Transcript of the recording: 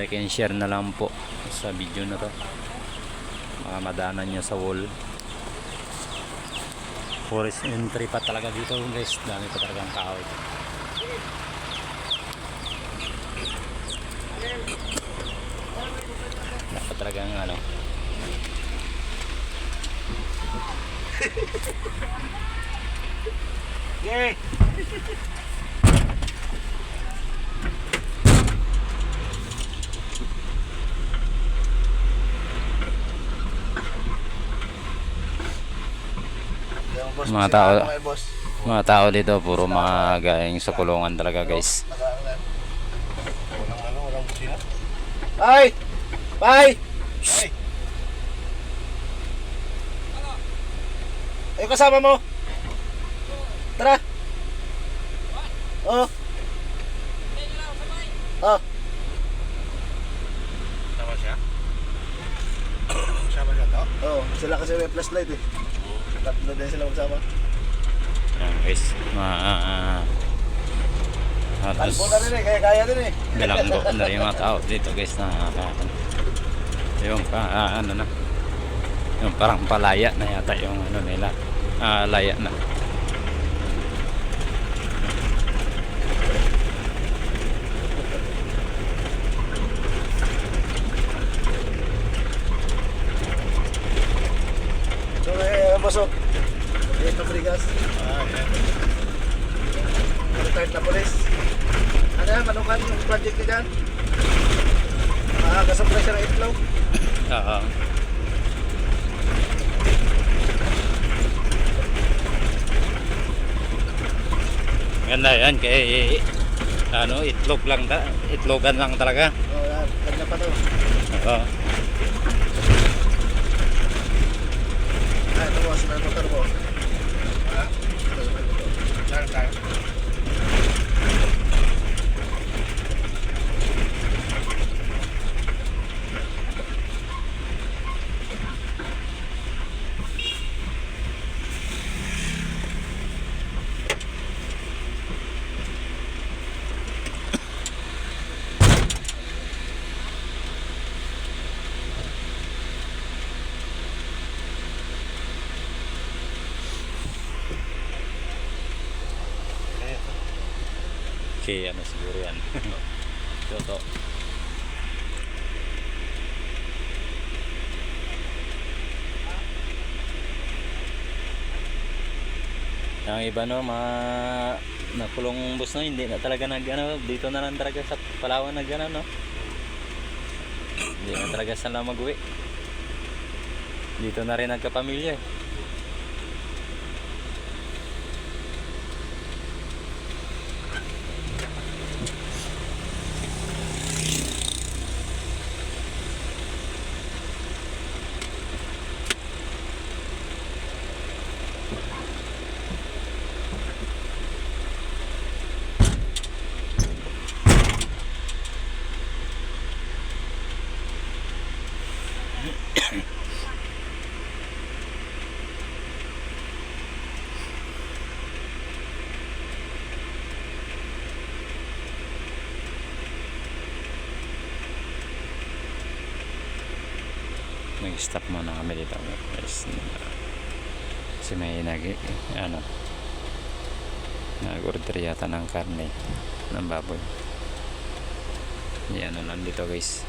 like and share na lang po sa video na to, madaanan nyo sa wall. Forest entry pa talaga dito guys, dami pa talagang kahoy. Dapat talagang ano Yay! mga tao dito puro mga galing sa kulungan talaga guys. Ay! Bye! Ay, kasama mo? Tara! Oh! Oh! Sama siya? Sama siya to? Oo, sila kasi may flashlight eh. Tatlo din sila magsama. Ayan guys, Kalbo na rin eh, kaya din eh. bilanggo na rin yung mga tao dito guys na yung ano na, yung parang palaya na yata yung ano nila, laya na. So masok dito Brigas. Retired na polis. Ano yan, manukan yung project niya dyan? Makakasupply siya ng itlog. Oo. Ganda yan kay ano, itlogan lang talaga. Oo, yan. Ganda pa to. Oo. Ito boss, may motor mo. Ha? Ito, may motor. Saan tayo? Okay, ano siguro yan. Toto. Ang iba no, nakulong bus no, hindi na talaga ano, dito na lang talaga sa Palawan no. Hindi na talaga sila mag-uwi. Dito na rin nagkapamilya eh. Nag-stop muna kami dito guys, kasi may nag-order yata ng karne ng baboy. Yan lang dito guys.